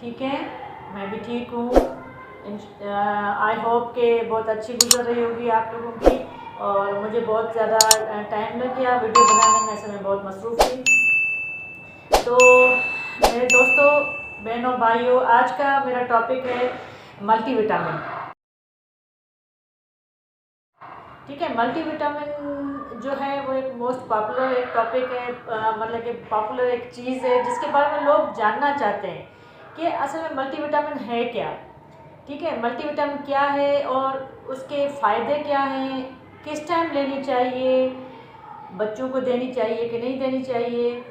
ठीक है, मैं भी ठीक हूँ। आई होप के बहुत अच्छी गुजर रही होगी आप लोगों की। और मुझे बहुत ज़्यादा टाइम लग गया वीडियो बनाने में, ऐसे में बहुत मसरूफ़ थी। तो मेरे दोस्तों, बहनों, भाइयों, आज का मेरा टॉपिक है मल्टीविटामिन। ठीक है, मल्टीविटामिन जो है वो एक मोस्ट पॉपुलर एक टॉपिक है, मतलब कि पॉपुलर एक चीज़ है जिसके बारे में लोग जानना चाहते हैं कि असल में मल्टीविटामिन है क्या। ठीक है, मल्टीविटामिन क्या है और उसके फ़ायदे क्या हैं, किस टाइम लेनी चाहिए, बच्चों को देनी चाहिए कि नहीं देनी चाहिए।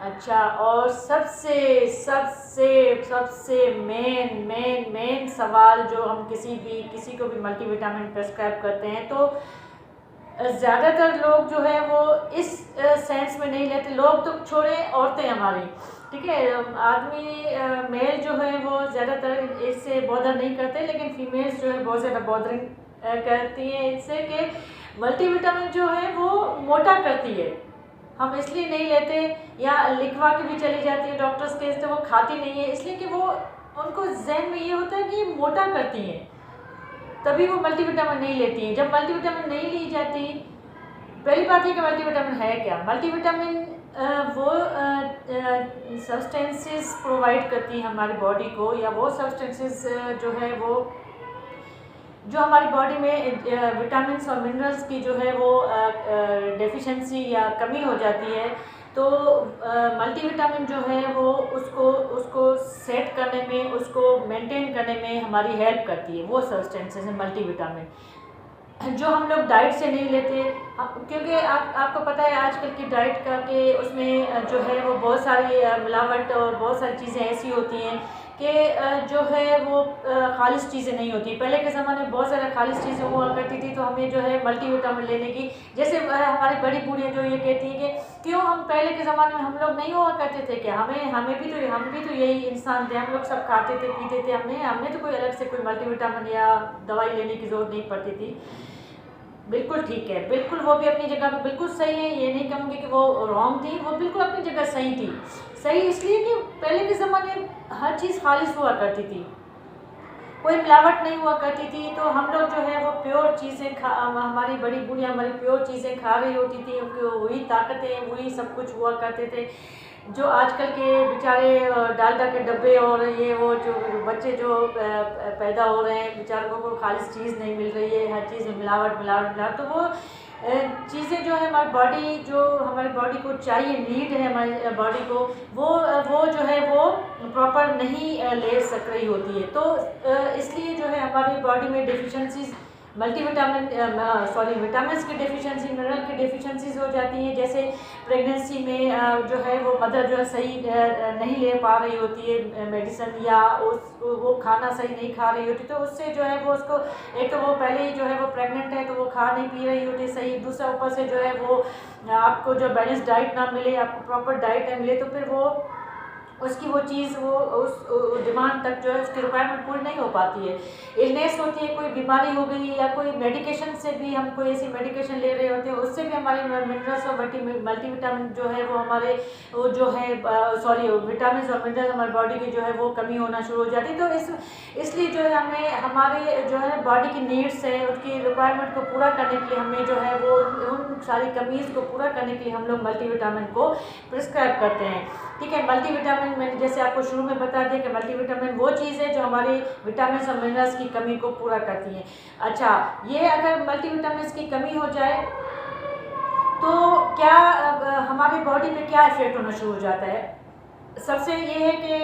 अच्छा, और सबसे सबसे सबसे मेन मेन मेन सवाल जो हम किसी को भी मल्टीविटामिन प्रेस्क्राइब करते हैं तो ज़्यादातर लोग जो है वो इस सेंस में नहीं लेते। लोग तो छोड़े, औरतें हमारी, ठीक है, आदमी मेल जो है वो ज़्यादातर इससे बॉदर नहीं करते, लेकिन फीमेल्स जो है बहुत ज़्यादा बॉदरिंग करती हैं इससे कि मल्टीविटामिन जो है वो मोटा करती है। हम इसलिए नहीं लेते या लिखवा के भी चली जाती है डॉक्टर्स के, इससे वो खाती नहीं है इसलिए कि वो उनको जहन में ये होता है कि ये मोटा करती हैं, तभी वो मल्टीविटामिन नहीं लेती हैं। जब मल्टीविटामिन नहीं ली जाती, पहली बात है कि मल्टीविटामिन है क्या। मल्टीविटामिन वो सब्सटेंसेस प्रोवाइड करती है हमारी बॉडी को, या वो सब्सटेंसेस जो है वो जो हमारी बॉडी में विटामिन्स और मिनरल्स की जो है वो डेफिशिएंसी या कमी हो जाती है, तो मल्टीविटामिन जो है वो उसको उसको सेट करने में, उसको मेंटेन करने में हमारी हेल्प करती है। वो सब्सटेंसेस है मल्टीविटामिन जो हम लोग डाइट से नहीं लेते, क्योंकि आपको पता है आजकल की डाइट का कि उसमें जो है वो बहुत सारी मिलावट और बहुत सारी चीज़ें ऐसी होती हैं कि जो है वो खालिश चीज़ें नहीं होती। पहले के ज़माने में बहुत सारी खालिश चीज़ें हुआ करती थी, तो हमें जो है मल्टीविटामिन लेने की, जैसे हमारी बड़ी बूढ़ियाँ जो ये कहती हैं कि क्यों हम पहले के ज़माने में हम लोग नहीं हुआ करते थे क्या, हम भी तो यही इंसान थे, हम लोग सब खाते थे पीते थे, हमने तो कोई अलग से कोई मल्टीविटामिन या दवाई लेने की ज़रूरत नहीं पड़ती थी। बिल्कुल ठीक है, बिल्कुल वो भी अपनी जगह पे बिल्कुल सही है, ये नहीं कहूँगी कि वो रॉन्ग थी, वो बिल्कुल अपनी जगह सही थी। सही इसलिए कि पहले के ज़माने में हर चीज़ खालिश हुआ करती थी, कोई मिलावट नहीं हुआ करती थी, तो हम लोग जो है वो प्योर चीज़ें हमारी बड़ी बूढ़ियाँ हमारी प्योर चीज़ें खा रही होती थी, वही ताकतें वही सब कुछ हुआ करते थे। जो आजकल के बेचारे डालडा के डब्बे और ये वो जो बच्चे जो पैदा हो रहे हैं, बेचारों को खालिश चीज़ नहीं मिल रही है, हर चीज़ में मिलावट मिलावट मिलावट, तो वो चीज़ें जो है हमारी बॉडी को चाहिए, नीड है हमारी बॉडी को, वो जो है वो प्रॉपर नहीं ले सक रही होती है। तो इसलिए जो है हमारी बॉडी में डिफिशेंसीज विटामिन्स की डेफिशिएंसी, मिनरल की डेफिशिएंसीज हो जाती हैं। जैसे प्रेगनेंसी में जो है वो मदर जो है सही नहीं ले पा रही होती है मेडिसिन, या वो खाना सही नहीं खा रही होती, तो उससे जो है वो उसको, एक तो वो पहले ही जो है वो प्रेग्नेंट है तो वो खा नहीं पी रही होती सही, दूसरा ऊपर से जो है वो आपको जो बैलेंस डाइट ना मिले, आपको प्रॉपर डाइट ना मिले, तो फिर वो उसकी वो चीज़ वो उस डिमांड तक जो है उसकी रिक्वायरमेंट पूरी नहीं हो पाती है। इलनेस होती है, कोई बीमारी हो गई, या कोई मेडिकेशन से भी हम कोई ऐसी मेडिकेशन ले रहे होते हैं, उससे भी हमारे मिनरल्स और मल्टीविटामिन जो है वो हमारे वो जो है विटामिन और मिनरल्स हमारी बॉडी की जो है वो कमी होना शुरू हो जाती है। तो इसलिए जो है हमें हमारे जो है बॉडी की नीड्स है, उसकी रिक्वायरमेंट को पूरा करने के लिए हमें जो है वो उन सारी कमीज़ को पूरा करने के लिए हम लोग मल्टीविटामिन को प्रिस्क्राइब करते हैं। ठीक है, मल्टीविटामिन मैंने जैसे आपको शुरू में बता दें कि मल्टीविटामिन वो चीज़ है जो हमारी विटामिन और मिनरल्स की कमी को पूरा करती है। अच्छा, ये अगर मल्टीविटामिन की कमी हो जाए तो क्या हमारी बॉडी पे क्या इफेक्ट होना शुरू हो जाता है। सबसे ये है कि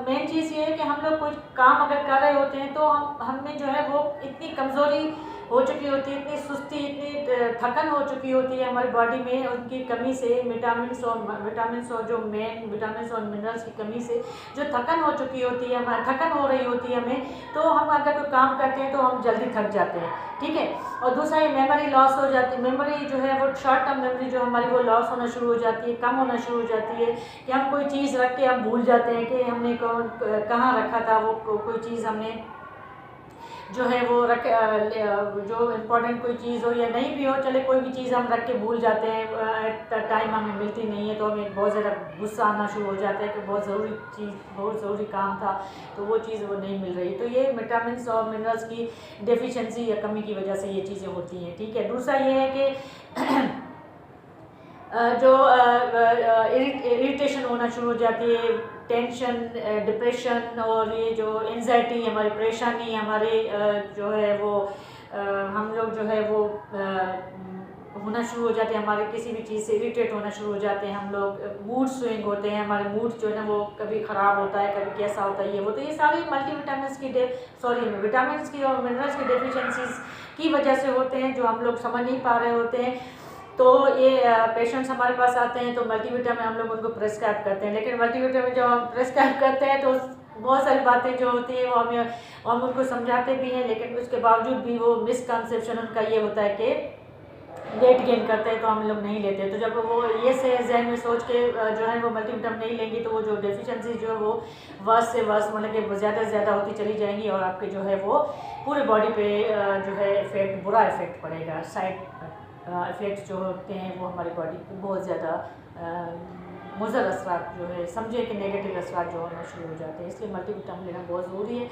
मेन चीज़ ये है कि हम लोग कोई काम अगर कर रहे होते हैं तो हमें जो है वो इतनी कमज़ोरी हो चुकी होती है, इतनी सुस्ती, इतनी थकन हो चुकी होती है हमारी बॉडी में उनकी कमी से, विटामिन और जो मेन विटामिन और मिनरल्स की कमी से जो थकन हो चुकी होती है, थकन हो रही होती है हमें, तो हम अगर कोई काम करते हैं तो हम जल्दी थक जाते हैं। ठीक है, और दूसरा ये मेमोरी लॉस हो जाती है, मेमोरी जो है वो शॉर्ट टर्म मेमोरी जो हमारी वो लॉस होना शुरू हो जाती है, कम होना शुरू हो जाती है, कि हम कोई चीज़ के हम भूल जाते हैं कि हमने कहाँ रखा था वो कोई चीज़ हमने। जो है वो जो इम्पोर्टेंट कोई चीज़ हो या नहीं भी हो, चले कोई भी चीज़ हम रख के भूल जाते हैं, एट टाइम हमें मिलती नहीं है, तो हमें बहुत ज़्यादा गुस्सा आना शुरू हो जाता है कि बहुत ज़रूरी चीज़, बहुत ज़रूरी काम था तो वो चीज़ वो नहीं मिल रही। तो ये विटामिन और मिनरल्स की डेफिशिएंसी या कमी की वजह से ये चीज़ें होती हैं, ठीक है। दूसरा ये है कि जो इरिटेशन होना शुरू हो जाती है, टेंशन, डिप्रेशन और ये जो एंजाइटी, हमारी परेशानी, हमारे जो है वो हम लोग जो है वो होना शुरू हो जाते हैं, हमारे किसी भी चीज़ से इरिटेट होना शुरू हो जाते हैं हम लोग, मूड स्विंग होते हैं, हमारे मूड जो है ना वो कभी ख़राब होता है, कभी कैसा होता है, ये वो। तो ये सारे विटामिन्स की और मिनरल्स की डेफिशिएंसीज की वजह से होते हैं, जो हम लोग समझ नहीं पा रहे होते हैं। तो ये पेशेंट्स हमारे पास आते हैं तो मल्टीविटामिन हम लोग उनको प्रेस्क्राइब करते हैं, लेकिन मल्टीविटामिन जब हम प्रेस्क्राइब करते हैं तो बहुत सारी बातें जो होती हैं वो हम उनको समझाते भी हैं, लेकिन उसके बावजूद भी वो मिसकंसेप्शन उनका ये होता है कि वेट गेन करते हैं तो हम लोग नहीं लेते। तो जब वो ये से जहन में सोच के जो है वो मल्टीविटामिन नहीं लेंगी तो वो जो डेफिशिएंसी जो है वो वर्स से वर्स, मतलब कि ज़्यादा से ज़्यादा होती चली जाएंगी और आपके जो है वो पूरे बॉडी पे जो है बुरा इफेक्ट पड़ेगा। साइड इफ़ेक्ट्स जो होते हैं वो हमारी बॉडी पे बहुत ज़्यादा मुज़र असरात जो है, समझे कि नेगेटिव असरात जो होना शुरू हो जाते हैं, इसलिए मल्टीविटामिन लेना बहुत ज़रूरी है।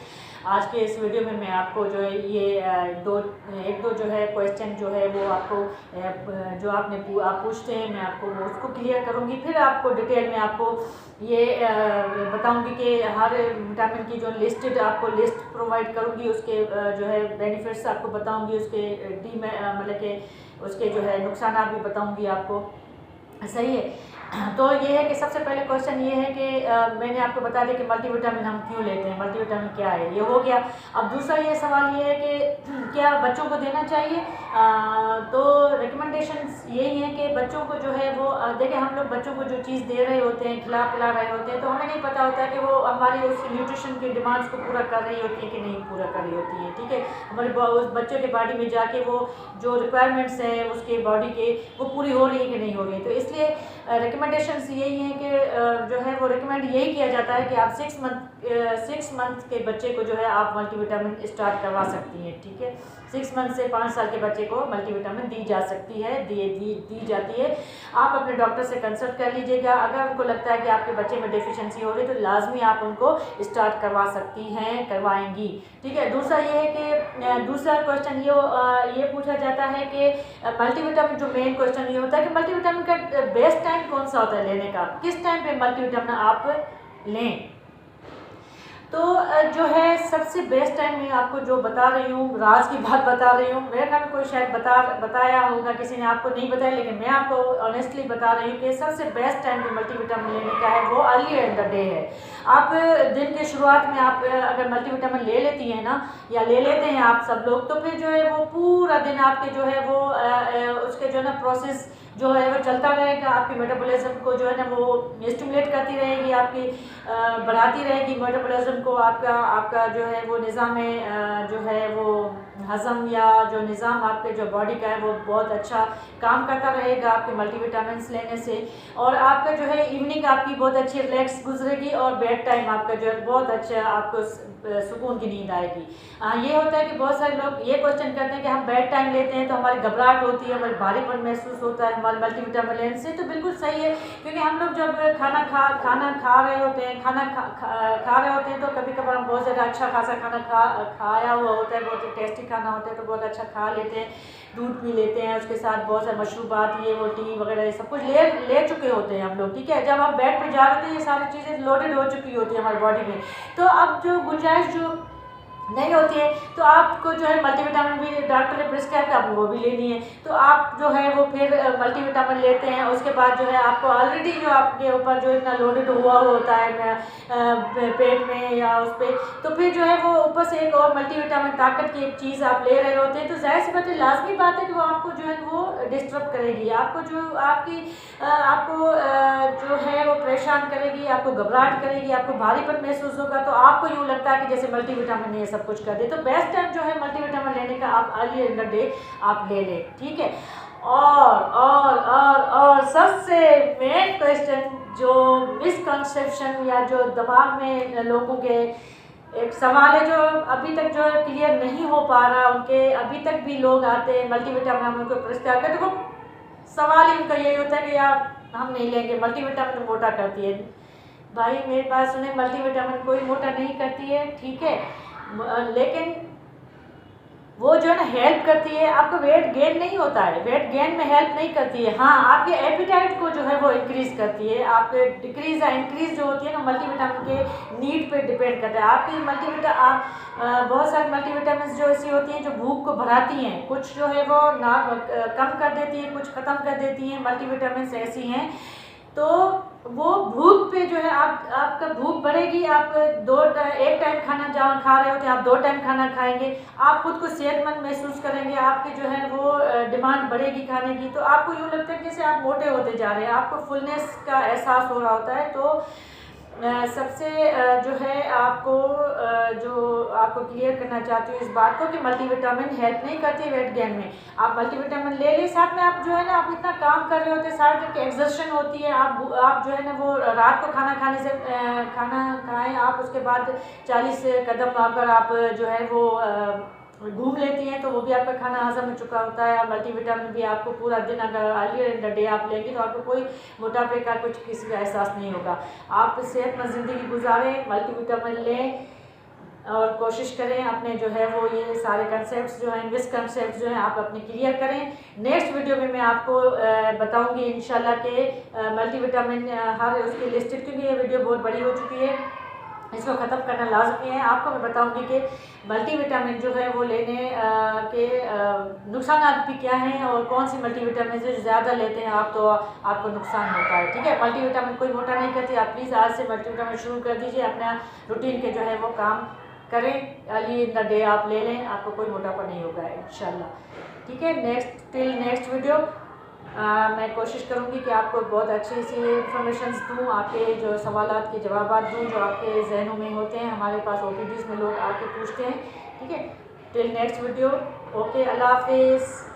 आज के इस वीडियो में मैं आपको जो है ये एक दो जो है क्वेश्चन जो है वो आपको जो आप पूछते हैं मैं आपको वो उसको क्लियर करूँगी, फिर आपको डिटेल में आपको ये बताऊँगी कि हर विटामिन की जो लिस्ट प्रोवाइड करूँगी, उसके जो है बेनिफिट्स आपको बताऊँगी, उसके मतलब कि उसके जो है नुकसान भी बताऊँगी आपको, सही है। तो ये है कि सबसे पहले क्वेश्चन ये है कि मैंने आपको बता दिया कि मल्टीविटामिन हम क्यों लेते हैं, मल्टीविटामिन क्या है, ये हो गया। अब दूसरा ये सवाल ये है कि क्या बच्चों को देना चाहिए। तो रिकमेंडेशंस यही है कि बच्चों को जो है वो देखिए, हम लोग बच्चों को जो चीज़ दे रहे होते हैं, खिला पिला रहे होते हैं, तो हमें नहीं पता होता है कि वो हमारी उस न्यूट्रिशन की डिमांड्स को पूरा कर रही होती है कि नहीं पूरा कर रही होती है, ठीक है। हमारे उस बच्चों के बॉडी में जाके वो जो रिक्वायरमेंट्स हैं उसके बॉडी के वो पूरी हो रही है कि नहीं हो रही है। तो इसलिए रिकमेंडेशंस यही हैं कि जो है वो रिकमेंड यही किया जाता है कि आप 6 मंथ के बच्चे को जो है आप मल्टीविटामिन स्टार्ट करवा सकती हैं, ठीक है। 6 मंथ से 5 साल के बच्चे को मल्टीविटामिन दी जा सकती है, दी जाती है। आप अपने डॉक्टर से कंसल्ट कर लीजिएगा, अगर उनको लगता है कि आपके बच्चे में डेफिशिएंसी हो रही है तो लाजमी आप उनको स्टार्ट करवा सकती हैं, करवाएंगी, ठीक है। दूसरा ये है कि दूसरा क्वेश्चन ये पूछा जाता है कि मल्टीविटामिन, जो मेन क्वेश्चन ये होता है कि मल्टीविटामिन का बेस्ट टाइम कौन सा होता है लेने का, किस टाइम पे मल्टीविटामिन आप लें। तो जो है सबसे बेस्ट टाइम मैं आपको जो बता रही हूँ, राज की बात बता रही हूँ, मेरे ख्याल में कोई शायद बताया होगा, किसी ने आपको नहीं बताया, लेकिन मैं आपको ऑनेस्टली बता रही हूँ कि सबसे बेस्ट टाइम जो मल्टीविटामिन लेने का है वो अर्ली इन द डे है। आप दिन के शुरुआत में आप अगर मल्टीविटामिन ले लेती हैं ना, या ले लेते हैं आप सब लोग, तो फिर जो है वो पूरा दिन आपके जो है वो उसके जो है ना प्रोसेस जो है वो चलता रहेगा, आपकी मेटाबॉलिज्म को जो है ना वो स्टिमुलेट करती रहेगी, आपकी बढ़ाती रहेगी मेटाबॉलिज्म को, आपका जो है वो निज़ाम जो है वो हज़म या जो निज़ाम आपके जो बॉडी का है वो बहुत अच्छा काम करता रहेगा आपके मल्टीविटामिन लेने से। और आपका जो है इवनिंग आपकी बहुत अच्छी रिलैक्स गुजरेगी और बेड टाइम आपका जो है बहुत अच्छा आपको सुकून की नींद आएगी। ये होता है कि बहुत सारे लोग ये क्वेश्चन करते हैं कि हम बेड टाइम लेते हैं तो हमारी घबराहट होती है, हमारी भारीपन महसूस होता है हमारे मल्टीविटामिन लेने से। तो बिल्कुल सही है, क्योंकि हम लोग जब खाना खा रहे होते हैं, खा रहे होते हैं तो कभी कभार हम बहुत ज़्यादा अच्छा खासा खाना खाया हुआ होता है, बहुत टेस्टी खाना होता है तो बहुत अच्छा खा लेते हैं, दूध पी लेते हैं, उसके साथ बहुत सारे मशरूबात, ये वो टी वगैरह ये सब कुछ ले चुके होते हैं हम लोग, ठीक है। जब हम बेड पर जा रहे होते हैं ये सारी चीज़ें लोडेड हो चुकी होती है हमारी बॉडी में, तो अब जो गुंजाइश जो नहीं होती है तो आपको जो है मल्टीविटामिन भी डॉक्टर ने प्रिस्क्राइब किया, आपको वो भी लेनी है, तो आप जो है वो फिर मल्टीविटामिन लेते हैं। उसके बाद जो है आपको ऑलरेडी जो आपके ऊपर जो इतना लोडेड हुआ होता है पेट में या उस पर, तो फिर जो है वो ऊपर से एक और मल्टीविटामिन ताकत की एक चीज़ आप ले रहे होते हैं, तो जाहिर सी बात है, लाजमी बात है कि वो आपको जो है वो डिस्टर्ब करेगी, आपको जो है वो परेशान करेगी, आपको घबराहट करेगी, आपको भारीपन महसूस होगा, तो आपको यूँ लगता है कि जैसे मल्टीविटामिन ने ये सब कुछ कर दे। तो बेस्ट टाइम जो है मल्टीविटामिन लेने का आप अर्ली इन द डे आप ले लें, ठीक है। और सबसे मेन क्वेश्चन जो मिसकंसेप्शन या जो दिमाग में लोगों के एक सवाल है जो अभी तक जो क्लियर नहीं हो पा रहा उनके, अभी तक भी लोग आते हैं मल्टीविटामिन हम उनको प्रिस्क्राइब करते, देखो सवाल ही उनका यही होता है कि यार हम नहीं लेंगे, मल्टीविटामिन तो मोटा करती है। भाई मेरी बात सुने, मल्टीविटामिन कोई मोटा नहीं करती है, ठीक है, लेकिन वो जो है ना हेल्प करती है, आपको वेट गेन नहीं होता है, वेट गेन में हेल्प नहीं करती है, हाँ आपके एपिटाइट को जो है वो इंक्रीज करती है। आपके डिक्रीज या इंक्रीज जो होती है ना मल्टीविटामिन के नीड पे डिपेंड करता है। आपकी बहुत सारी मल्टीविटामिन जो ऐसी होती हैं जो भूख को बढ़ाती हैं, कुछ जो है वो ना कम कर देती है, कुछ ख़त्म कर देती हैं। मल्टीविटामिन ऐसी हैं तो वो भूख पे जो है आपका भूख बढ़ेगी, आप एक टाइम खाना जहाँ खा रहे होते हैं आप 2 टाइम खाना खाएंगे, आप खुद को सेहतमंद महसूस करेंगे, आपकी जो है वो डिमांड बढ़ेगी खाने की, तो आपको यूँ लगता है जैसे आप मोटे होते जा रहे हैं, आपको फुलनेस का एहसास हो रहा होता है। तो सबसे जो है आपको क्लियर करना चाहती हूँ इस बात को कि मल्टीविटामिन हेल्प नहीं करती वेट गेन में। आप मल्टीविटामिन ले लें, साथ में आप जो है ना आप इतना काम कर रहे होते हैं, सारे दिन की एक्सर्शन होती है, आप जो है ना वो रात को खाना खाएं आप, उसके बाद 40 कदम अगर आप जो है वो घूम लेती हैं तो वो भी आपका खाना हजम हो चुका होता है। मल्टीविटामिन भी आपको पूरा दिन अगर अर्लियर इन द डे आप लेंगे तो आपको कोई मोटापे का कुछ किसी का एहसास नहीं होगा। आप सेहतमंद ज़िंदगी गुजारें, मल्टीविटामिन लें और कोशिश करें अपने जो है वो ये सारे कंसेप्ट्स जो हैं, मिसकंसेप्ट जो हैं आप अपने क्लियर करें। नेक्स्ट वीडियो में मैं आपको बताऊंगी इंशाल्लाह के मल्टीविटामिन हर उसकी लिस्टेड, क्योंकि ये वीडियो बहुत बड़ी हो चुकी है, इसको ख़त्म करना लाजमी है। आपको मैं बताऊंगी कि मल्टीविटामिन जो है वो लेने के नुकसान भी क्या हैं और कौन सी मल्टीविटामिन से ज़्यादा लेते हैं आप तो आपको नुकसान होता है, ठीक है। मल्टीविटामिन कोई मोटा नहीं करती, आप प्लीज़ आज से मल्टीविटामिन शुरू कर दीजिए, अपना रूटीन के जो है वो काम करें, अर्ली इन द डे आप ले लें, आपको कोई मोटापा नहीं होगा इंशाल्लाह, ठीक है। नेक्स्ट वीडियो मैं कोशिश करूँगी कि आपको बहुत अच्छी सी इंफॉर्मेशन दूँ, आपके जो सवालात के जवाब दूँ जो आपके जहनों में होते हैं। हमारे पास OPDs में लोग आके पूछते हैं, ठीक है। टिल नेक्स्ट वीडियो, ओके, अल्लाह हाफिज़।